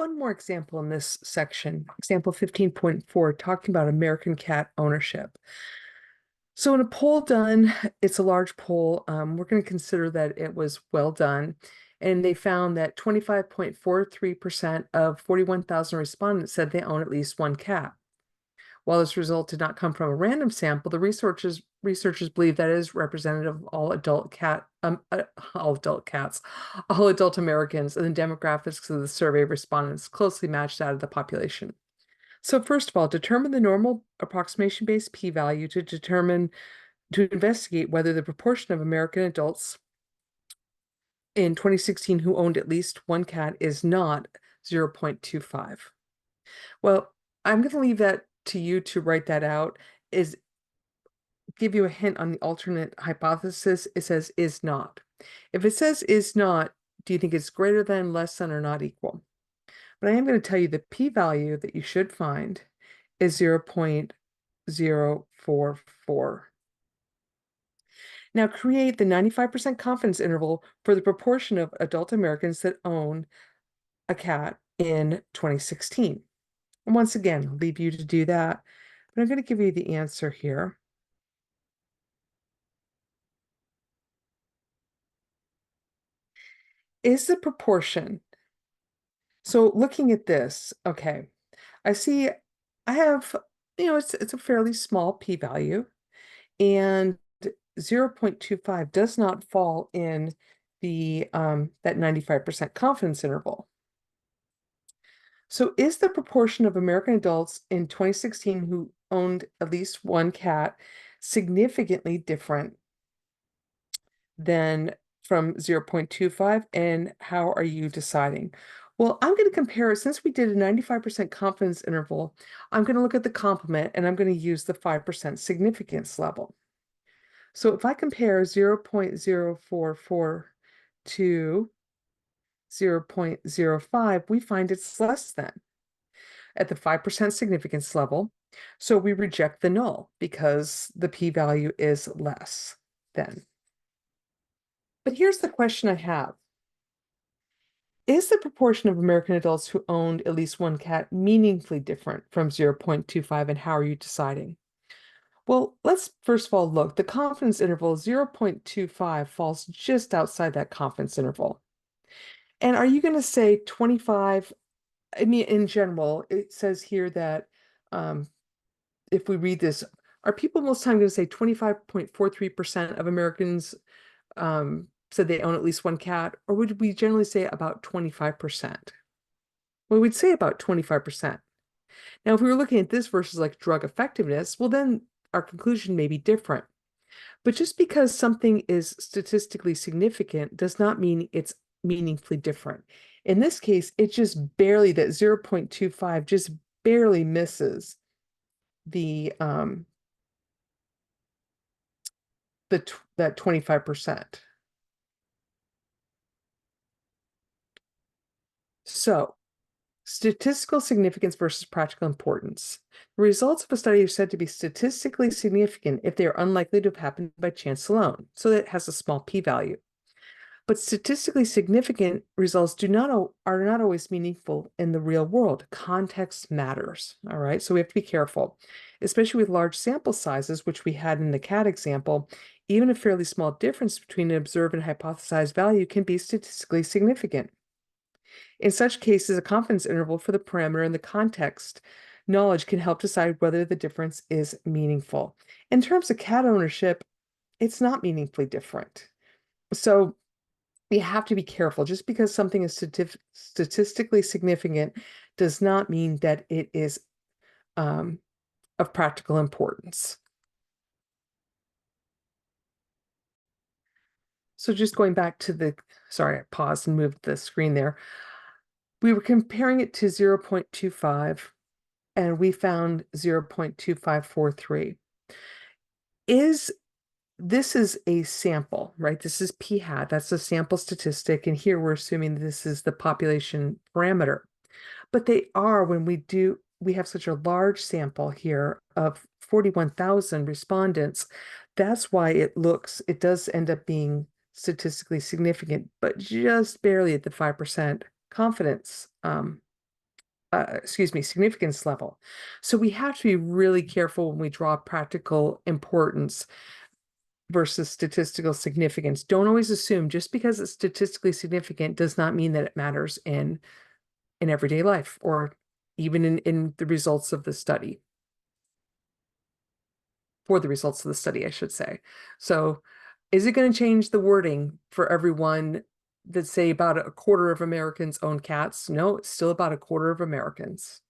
One more example in this section, example 15.4, talking about American cat ownership. So in a poll done, it's a large poll. We're going to consider that it was well done. And they found that 25.43% of 41,000 respondents said they own at least one cat. While this result did not come from a random sample, the researchers believe that it is representative of all adult cats, all adult Americans, and the demographics of the survey respondents closely matched that of the population. So first of all, determine the normal approximation-based p-value to investigate whether the proportion of American adults in 2016 who owned at least one cat is not 0.25. Well, I'm going to leave that to you to write that out. Is give you a hint on the alternate hypothesis. It says is not. If it says is not, do you think it's greater than, less than, or not equal? But I am going to tell you the p-value that you should find is 0.044. Now create the 95% confidence interval for the proportion of adult Americans that own a cat in 2016. And once again, I'll leave you to do that, but I'm going to give you the answer here. Is the proportion, so looking at this, okay, I see I have, it's a fairly small p-value, and 0.25 does not fall in the that 95% confidence interval. So is the proportion of American adults in 2016 who owned at least one cat significantly different than from 0.25, and how are you deciding? Well, I'm going to compare, since we did a 95% confidence interval, I'm going to look at the complement and I'm going to use the 5% significance level. So if I compare 0.044 to 0.05, we find it's less than at the 5% significance level. So we reject the null because the p-value is less than. But here's the question I have. Is the proportion of American adults who owned at least one cat meaningfully different from 0.25, and how are you deciding? Well, let's first of all look. The confidence interval 0.25 falls just outside that confidence interval. And are you going to say 25? I mean, in general, it says here that if we read this, are people most time going to say 25.43% of Americans said they own at least one cat, or would we generally say about 25%? Well, we'd say about 25%. Now, if we were looking at this versus like drug effectiveness, well, then our conclusion may be different. But just because something is statistically significant does not mean it's meaningfully different. In this case, it just barely, that 0.25 just barely misses the that 25%. So, statistical significance versus practical importance. The results of a study are said to be statistically significant if they are unlikely to have happened by chance alone, so that it has a small p-value. But statistically significant results are not always meaningful in the real world. Context matters, all right? So we have to be careful, especially with large sample sizes, which we had in the cat example. Even a fairly small difference between an observed and hypothesized value can be statistically significant. In such cases, a confidence interval for the parameter and the context knowledge can help decide whether the difference is meaningful. In terms of cat ownership, it's not meaningfully different. So you have to be careful. Just because something is statistically significant does not mean that it is of practical importance. So just going back to the, sorry, I paused and moved the screen there. We were comparing it to 0.25, and we found 0.2543. This is a sample, right? This is p hat, that's a sample statistic, and here we're assuming this is the population parameter. But they are, when we have such a large sample here of 41,000 respondents, that's why it does end up being statistically significant, but just barely at the 5% confidence excuse me, significance level. So we have to be really careful when we draw practical importance versus statistical significance. Don't always assume just because it's statistically significant does not mean that it matters in everyday life or even in the results of the study. For the results of the study, I should say. So is it going to change the wording for everyone that say about a quarter of Americans own cats? No, it's still about a quarter of Americans.